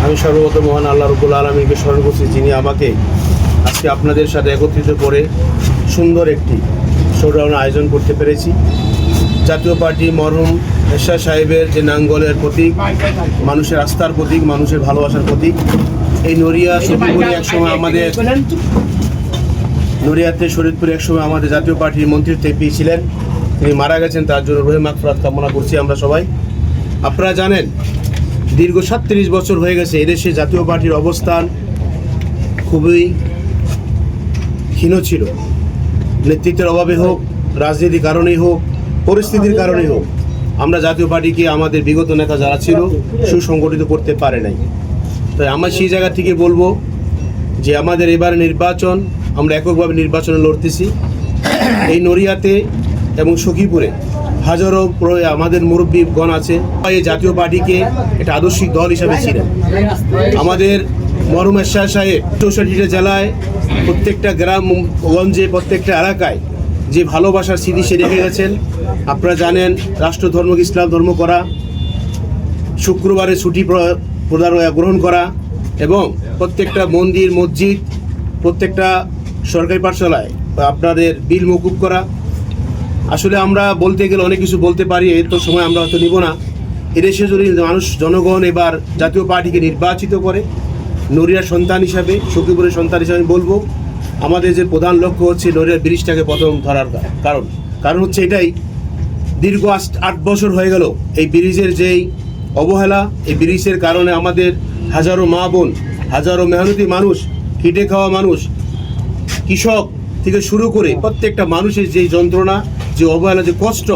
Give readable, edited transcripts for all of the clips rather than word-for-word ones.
আমি সর্বপ্রথম মহান আল্লাহ রাব্বুল আলামিনকে স্মরণ করছি, যিনি আমাকে আজকে আপনাদের সাথে একত্রিত করে সুন্দর একটি শোডাউনের আয়োজন করতে পেরেছি। জাতীয় পার্টি মরহুম এরশাদ সাহেবের যে নাঙ্গলের প্রতীক, মানুষের আস্থার প্রতীক, মানুষের ভালোবাসার প্রতীক। এই নড়িয়া শরীয়তপুরে একসময় আমাদের নড়িয়াতে শরীয়তপুরে একসময় আমাদের জাতীয় পার্টির মন্ত্রী এমপি ছিলেন, তিনি মারা গেছেন। তার জন্য রুহে মাগফিরাত কামনা করছি আমরা সবাই। আপনারা জানেন দীর্ঘ 37 বছর হয়ে গেছে এদেশে জাতীয় পার্টির অবস্থান খুবই ক্ষীণ ছিল। নেতৃত্বের অভাবে হোক, রাজনীতির কারণেই হোক, পরিস্থিতির কারণেই হোক, আমরা জাতীয় পার্টিকে আমাদের বিগত নেতা যারা ছিল সুসংগঠিত করতে পারে নাই। তাই আমরা সেই জায়গা থেকে বলবো যে আমাদের এবার নির্বাচন, আমরা এককভাবে নির্বাচনে লড়তেছি। এই নড়িয়াতে এবং সখীপুরে হাজারো আমাদের মুরব্বীগণ আছে, এই জাতীয় পার্টিকে একটা আদর্শিক দল হিসাবে ছিলেন। আমাদের মরহুম এরশাদ সাহেব 64টা জেলায় প্রত্যেকটা গ্রামগঞ্জে প্রত্যেকটা এলাকায় যে ভালোবাসার স্মৃতি সে রেখে গেছেন। আপনারা জানেন রাষ্ট্র ধর্মকে ইসলাম ধর্ম করা, শুক্রবারে ছুটি গ্রহণ করা এবং প্রত্যেকটা মন্দির মসজিদ, প্রত্যেকটা সরকারি পাঠশালায় আপনাদের বিল মকুব করা। আসলে আমরা বলতে গেলে অনেক কিছু বলতে পারি, এত সময় আমরা হয়তো নিব না। এদেশে যদি মানুষ জনগণ এবার জাতীয় পার্টিকে নির্বাচিত করে নড়িয়ার সন্তান হিসাবে, সখীপুরের সন্তান হিসাবে বলবো আমাদের যে প্রধান লক্ষ্য হচ্ছে নড়িয়ার ব্রিজটাকে প্রথম ধরার কারণ হচ্ছে এটাই, দীর্ঘ 8 বছর হয়ে গেল এই ব্রিজের যেই অবহেলা, এই ব্রিজের কারণে আমাদের হাজারো মা বোন, হাজারো মেহনতি মানুষ, খেটে খাওয়া মানুষ, কৃষক থেকে শুরু করে প্রত্যেকটা মানুষের যে যন্ত্রণা, যে অবহেলা, যে কষ্ট,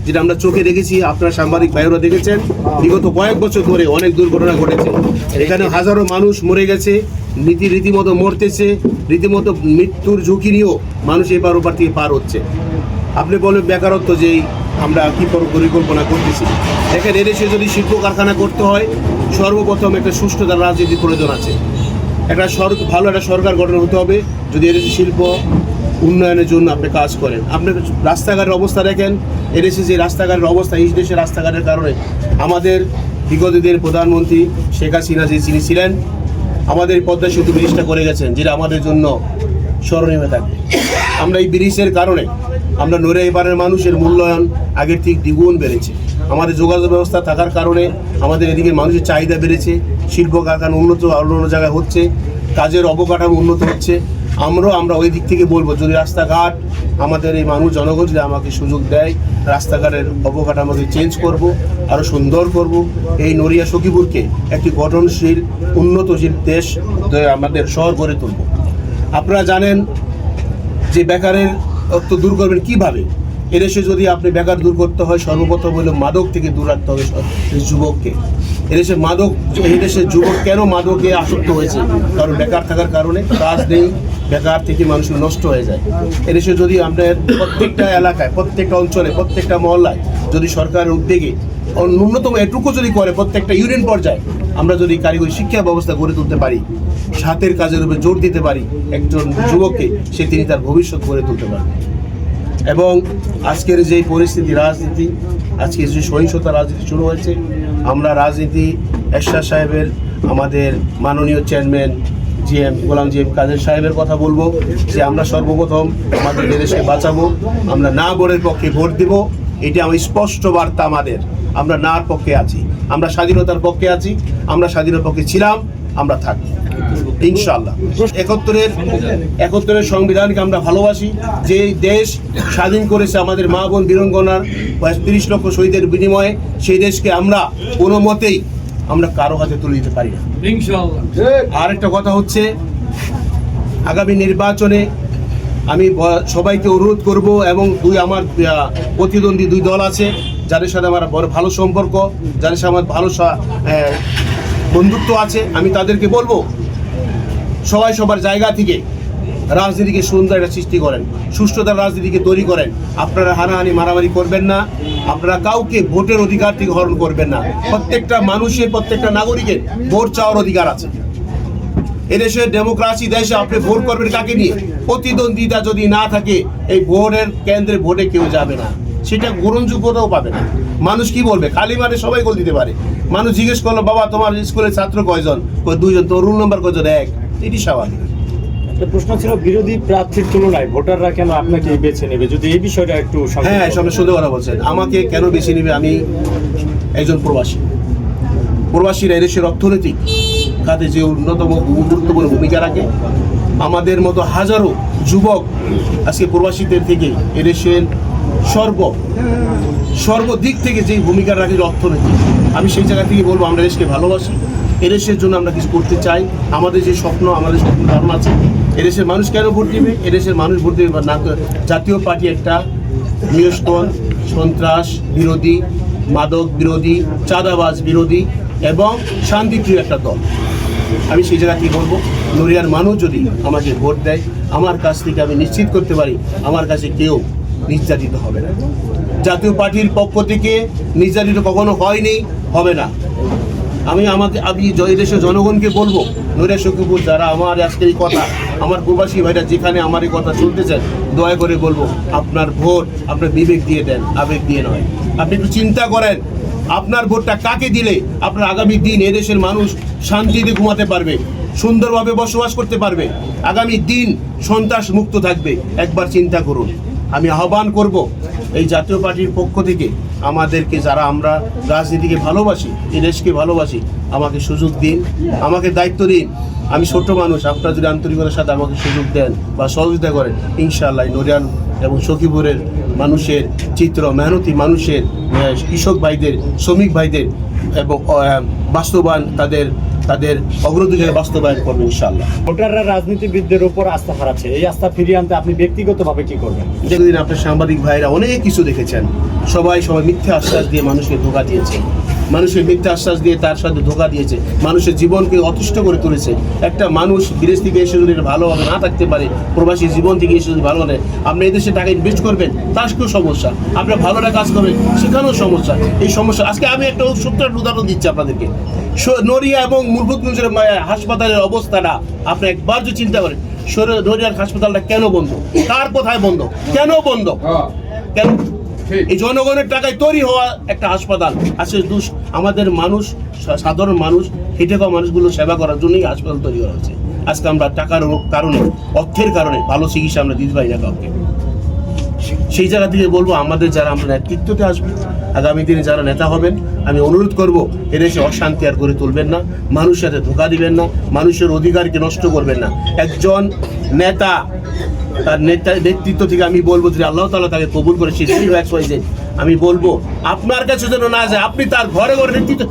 যেটা আমরা চোখে দেখেছি, আপনারা সাংবাদিক ভাইয়েরা দেখেছেন বিগত কয়েক বছর ধরে অনেক দুর্ঘটনা ঘটেছে। এখানে হাজারো মানুষ মরে গেছে, রীতিমতো মরতেছে, রীতিমতো মৃত্যুর ঝুঁকি নিয়েও মানুষ এপার ওপার থেকে পার হচ্ছে। আপনি বলেন বেকারত্ব যেই আমরা কী পরিকল্পনা করতেছি। দেখেন এদেশে যদি শিল্প কারখানা করতে হয় সর্বপ্রথম একটা সুষ্ঠুতার রাজনীতির প্রয়োজন আছে। একটা ভালো একটা সরকার গঠন হতে হবে যদি এদেশে শিল্প উন্নয়নের জন্য আপনি কাজ করেন। আপনি রাস্তাঘাটের অবস্থা দেখেন, এদেশে যে রাস্তাঘাটের অবস্থা, এই দেশের রাস্তাঘাটের কারণে আমাদের বিগত দিনের প্রধানমন্ত্রী শেখ হাসিনা যে তিনি ছিলেন আমাদের পদ্মা সেতু ব্রিজটা করে গেছেন, যেটা আমাদের জন্য স্মরণীয় হয়ে থাকবে। আমরা এই ব্রিজের কারণে আমরা নড়িয়া এবারের মানুষের মূল্যায়ন আগের থেকে দ্বিগুণ বেড়েছে। আমাদের যোগাযোগ ব্যবস্থা থাকার কারণে আমাদের এদিকে মানুষের চাহিদা বেড়েছে, শিল্প কারখানা উন্নত অন্য জায়গায় হচ্ছে, কাজের অবকাঠামো উন্নত হচ্ছে। আমরা ওই দিক থেকে বলবো যদি রাস্তাঘাট আমাদের এই মানুষ জনগণ যদি আমাকে সুযোগ দেয়, রাস্তাঘাটের অবকাঠামোকে চেঞ্জ করব, আরও সুন্দর করব, এই নড়িয়া সখীপুরকে একটি গঠনশীল উন্নতশীল দেশ আমাদের শহর গড়ে তুলব। আপনারা জানেন যে বেকারের দূর করবেন কীভাবে। এদেশে যদি আপনি বেকার দূর করতে হয় সর্বপ্রথম হলো মাদক থেকে দূর রাখতে হবে যুবককে। এদেশের যুবক কেন মাদকে আসক্ত হয়েছে? কারণ বেকার থাকার কারণে, কাজ নেই, বেকার থেকে মানুষ নষ্ট হয়ে যায়। এদেশে যদি আপনার প্রত্যেকটা এলাকায়, প্রত্যেকটা অঞ্চলে, প্রত্যেকটা মহল্লায় যদি সরকারের উদ্যোগে ন্যূনতম এটুকু যদি করে, প্রত্যেকটা ইউনিয়ন পর্যায়ে আমরা যদি কারিগরি শিক্ষা ব্যবস্থা গড়ে তুলতে পারি, হাতের কাজের উপরে জোর দিতে পারি একজন যুবককে, তিনি তার ভবিষ্যৎ গড়ে তুলতে পারবে। এবং আজকের যে পরিস্থিতি, রাজনীতি, আজকে যে সহিংসতা রাজনীতি শুরু হয়েছে, আমরা রাজনীতি এরশাদ সাহেবের, আমাদের মাননীয় চেয়ারম্যান গোলাম জিএম কাদের সাহেবের কথা বলবো যে আমরা সর্বপ্রথম আমাদের দেশকে বাঁচাবো, আমরা না ভোটের পক্ষে ভোট দেব, এটি আমার স্পষ্ট বার্তা আমাদের। আমরা নার পক্ষে আছি, আমরা স্বাধীনতার পক্ষে আছি, আমরা স্বাধীনতার পক্ষে ছিলাম, আমরা থাকবো ইনশাআল্লাহ। 71-এর সংবিধানকে আমরা ভালোবাসি, যে দেশ স্বাধীন করেছে আমাদের মা বোন বীরাঙ্গনার 30 লক্ষ শহীদের বিনিময়ে, সেই দেশকে আমরা কোনো মতেই আমরা কারো হাতে তুলে দিতে পারি না ইনশাআল্লাহ। আর একটা কথা হচ্ছে, আগামী নির্বাচনে আমি সবাইকে অনুরোধ করব, এবং আমার প্রতিদ্বন্দ্বী 2 দল আছে যাদের সাথে আমার বড় ভালো সম্পর্ক, যাদের সাথে আমার ভালো বন্ধুত্ব আছে, আমি তাদেরকে বলবো সবাই সবার জায়গা থেকে রাজনীতিকে সুন্দর একটা সৃষ্টি করেন, সুষ্ঠুতার রাজনীতিকে তৈরি করেন। আপনারা হানাহানি মারামারি করবেন না, আপনারা কাউকে ভোটের অধিকার থেকে হরণ করবেন না। প্রত্যেকটা মানুষের, প্রত্যেকটা নাগরিকের ভোট চাওয়ার অধিকার আছে। এদেশের ডেমোক্রেসি দেশে আপনি ভোট করবেন কাকে নিয়ে? প্রতিদ্বন্দ্বিতা যদি না থাকে এই ভোটের কেন্দ্রে ভোটে কেউ যাবে না। সেটা গ্রহণযোগ্যতাও পাবে না। মানুষ কি বলবে? খালি মানে সবাই গোল দিতে পারে। মানুষ জিজ্ঞেস করলো, বাবা তোমার স্কুলের ছাত্র কয়জন? দুইজন। তো রোল নাম্বার কয়জন? এক। এটি স্বাভাবিক। একটা প্রশ্ন ছিল, বিরোধী প্রার্থীর তুলনায় ভোটাররা কেন আপনাকে বেছে নেবে, যদি এই বিষয়টা একটু হ্যাঁ, সবাই সুন্দর কথা বলছেন। আমাকে কেন বেছে নেবে? আমি একজন প্রবাসীরা এদেশের অর্থনৈতিক খাতে যে অন্যতম গুরুত্বপূর্ণ ভূমিকা রাখে। আমাদের মতো হাজারো যুবক আজকে প্রবাসীদের থেকে এদেশের সর্বদিক থেকে যেই ভূমিকা রাখে অর্থনীতি, আমি সেই জায়গা থেকে বলবো আমরা দেশকে ভালোবাসি, এদেশের জন্য আমরা কিছু করতে চাই। আমাদের যে স্বপ্ন, আমাদের স্বপ্ন ধারণা আছে, এদেশের মানুষ কেন ভোট দিবে? এদেশের মানুষ ভোট দিবে না। জাতীয় পার্টি একটা নিরসন, সন্ত্রাস বিরোধী, মাদক বিরোধী, চাঁদাবাজ বিরোধী এবং শান্তিপ্রিয় একটা দল। আমি সেই জায়গা থেকে বলবো, নড়িয়ার মানুষ যদি আমাকে ভোট দেয়, আমার কাছ থেকে আমি নিশ্চিত করতে পারি আমার কাছে কেউ নির্যাতিত হবে না। জাতীয় পার্টির পক্ষ থেকে নির্যাতিত কখনো হয়নি, হবে না। আমি দেশের জনগণকে বলবো, নড়িয়া সখীপুর যারা আমার আজকের এই কথা, আমার প্রবাসী ভাইরা যেখানে আমার এই কথা শুনতেছেন, দয়া করে বলবো আপনার ভোট আপনার বিবেক দিয়ে দেন, আবেগ দিয়ে নয়। আপনি একটু চিন্তা করেন আপনার ভোটটা কাকে দিলে আপনার আগামী দিন এদেশের মানুষ শান্তিতে ঘুমাতে পারবে, সুন্দরভাবে বসবাস করতে পারবে, আগামী দিন সন্ত্রাস মুক্ত থাকবে। একবার চিন্তা করুন। আমি আহ্বান করব এই জাতীয় পার্টির পক্ষ থেকে আমাদেরকে, যারা আমরা রাজনীতিকে ভালোবাসি, এই দেশকে ভালোবাসি, আমাকে সুযোগ দিন, আমাকে দায়িত্ব দিন। আমি ছোট্ট মানুষ, আপনারা যদি আন্তরিকতার সাথে আমাকে সুযোগ দেন বা সহযোগিতা করেন, ইনশাআল্লাহ নড়িয়াল এবং সখীপুরের মানুষের চিত্র, মেহনতি মানুষের, কৃষক ভাইদের, শ্রমিক ভাইদের এবং বাস্তবায়ন, তাদের অগ্রাধিকার বাস্তবায়ন করবেন ইনশাআল্লাহ। ভোটাররা রাজনীতিবিদদের উপর আস্থা হারাচ্ছে, এই আস্থা ফিরিয়ে আনতে আপনি ব্যক্তিগতভাবে কি করবেন? যেদিন আপনার সাংবাদিক ভাইরা অনেক কিছু দেখেছেন, সবাই মিথ্যা আশ্বাস দিয়ে মানুষকে ধোঁকা দিয়েছে, মানুষের মিথ্যা আশ্বাস দিয়ে তার সাথে ধোঁকা দিয়েছে, মানুষের জীবনকে অতিষ্ঠ করে তুলেছে। একটা মানুষ বিদেশ থেকে এসে যদি ভালোভাবে না থাকতে পারে, প্রবাসী জীবন থেকে এসে যদি ভালো হয়, আপনি এই দেশে টাকা ইনভেস্ট করবেন, তার কেউ সমস্যা, আপনার ভালো একটা কাজ করবেন, সেখানেও সমস্যা। এই সমস্যা আজকে আমি একটা সত্যের উদাহরণ দিচ্ছি আপনাদেরকে। নড়িয়া এবং মুরবুতগঞ্জের হাসপাতালের অবস্থাটা আপনি একবার যদি চিন্তা করেন, নড়িয়ার হাসপাতালটা কেন বন্ধ? কার কোথায় বন্ধ? কেন বন্ধ? কেন? এই জনগণের টাকায় তৈরি হওয়া একটা হাসপাতাল। আজকে আমাদের মানুষ, সাধারণ মানুষ, খেটে খাওয়া মানুষগুলো সেবা করার জন্যই হাসপাতাল তৈরি করা হয়েছে। আজকে আমরা টাকার কারণে, অর্থের কারণে ভালো চিকিৎসা আমরা দিতে পারি না কাউকে। সেই জায়গা থেকে বলবো, আমাদের যারা আমরা নেতৃত্বতে আসবে, আগামী দিনে যারা নেতা হবেন, আমি অনুরোধ করব এদেশে অশান্তি আর করে তুলবেন না, মানুষের সাথে ধোঁকা দিবেন না, মানুষের অধিকারকে নষ্ট করবেন না। একজন নেতা, তার নেতৃত্ব থেকে আমি বলবো, যদি আল্লাহ তাআলা তাকে কবুল করে, আমি বলবো আপনার কাছে যেন না যায়, আপনি তার ঘরে ঘরে নেতৃত্ব,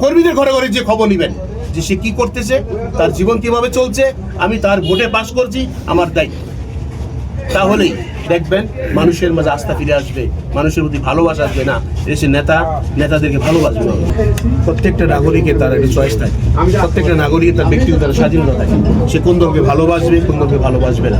কর্মীদের ঘরে ঘরে যে খবর নেবেন যে সে কি করতেছে, তার জীবন কিভাবে চলছে, আমি তার ভোটে পাস করছি, আমার দায়িত্ব। তাহলেই দেখবেন মানুষের মাঝে আস্থা ফিরে আসবে, মানুষের প্রতি ভালোবাসা আসবে। না, দেশের নেতাদেরকে ভালোবাসবে। প্রত্যেকটা নাগরিকের তার একটা চয়েস থাকে, প্রত্যেকটা নাগরিকের তার ব্যক্তিগত স্বাধীনতা থাকে, সে কোন দলকে ভালোবাসবে, কোন দলকে ভালোবাসবে না,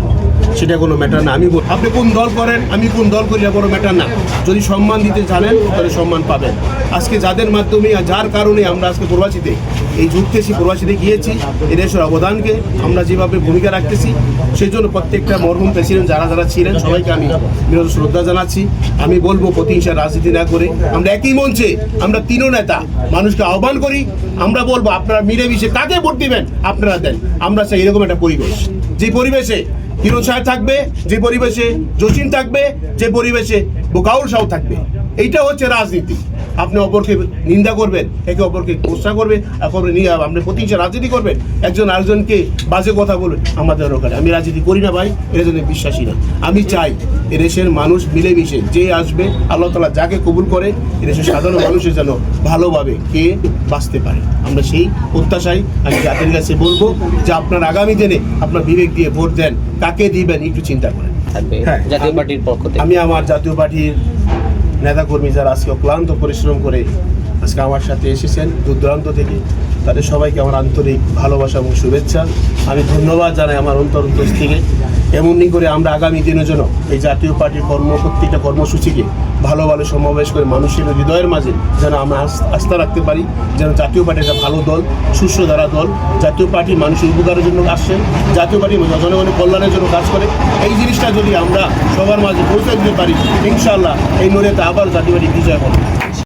সেটা কোনো ম্যাটার না। আপনি কোন দল করেন, আমি কোন দল করি, বড় ম্যাটার না। যদি সম্মান দিতে জানেন, তাহলে সম্মান পাবেন। আজকে যাদের মাধ্যমে, যার কারণে আমরা আজকে প্রবাসীতে এই যুক্তেছি, প্রবাসীতে গিয়েছি, এদেশের অবদানকে আমরা যেভাবে ভূমিকা রাখতেছি, সেই জন্য প্রত্যেকটা মরহুম প্রেসিডেন্ট যারা ছিলেন, সবাইকে আমি বিনত শ্রদ্ধা জানাচ্ছি। আমি বলবো প্রতিহিংসা রাজনীতি না করে আমরা একই মঞ্চে, আমরা তিনও নেতা মানুষকে আহ্বান করি, আমরা বলবো আপনারা মিলেমিশে কাকে ভোট দিবেন আপনারা দেন। আমরা চাই এরকম একটা পরিবেশ, যে পরিবেশে হিরো সাহেব থাকবে, যে পরিবেশে জসিম থাকবে, যে পরিবেশে বোকাউল সাহেব থাকবে। এইটা হচ্ছে রাজনীতি। আপনি অপরকে নিন্দা করবেন, একে অপরকে গোসা করবে, আপনি প্রতিহিংসা রাজনীতি করবেন, একজন আরেকজনকে বাজে কথা বলবেন, আমাদের ওখানে। আমি রাজনীতি করি না ভাই, এর জন্য বিশ্বাসী না। আমি চাই এদেশের মানুষ মিলেমিশে, যে আসবে আল্লাহ তাআলা যাকে কবুল করে, এদেশের সাধারণ মানুষের যেন ভালোভাবে কে বাঁচতে পারে। আমরা সেই প্রত্যাশাই আমি জাতির কাছে বলবো যে আপনার আগামী দিনে আপনার বিবেক দিয়ে ভোট দেন, কাকে দিবেন একটু চিন্তা করেন। জাতীয় পার্টির পক্ষ থেকে আমি আমার জাতীয় পার্টির নেতাকর্মী যারা আজকে ক্লান্ত পরিশ্রম করে আজকে আমার সাথে এসেছেন দূর দূরান্ত থেকে, তাদের সবাইকে আমার আন্তরিক ভালোবাসা এবং শুভেচ্ছা। আমি ধন্যবাদ জানাই আমার অন্তরস্থ থেকে। এমনই করে আমরা আগামী দিনের জন্য এই জাতীয় পার্টির প্রত্যেকটা কর্মসূচিকে ভালো ভালো সমাবেশ করে মানুষের হৃদয়ের মাঝে যেন আমরা আস্থা রাখতে পারি, যেন জাতীয় পার্টি একটা ভালো দল, সুস্থ ধারা দল, জাতীয় পার্টি মানুষের উপকারের জন্য আসছে, জাতীয় পার্টি জনগণের কল্যাণের জন্য কাজ করে। এই জিনিসটা যদি আমরা সবার মাঝে পৌঁছে দিতে পারি, ইনশাআল্লাহ এই নড়িয়াতে আবার জাতীয় পার্টি বিজয় হবে।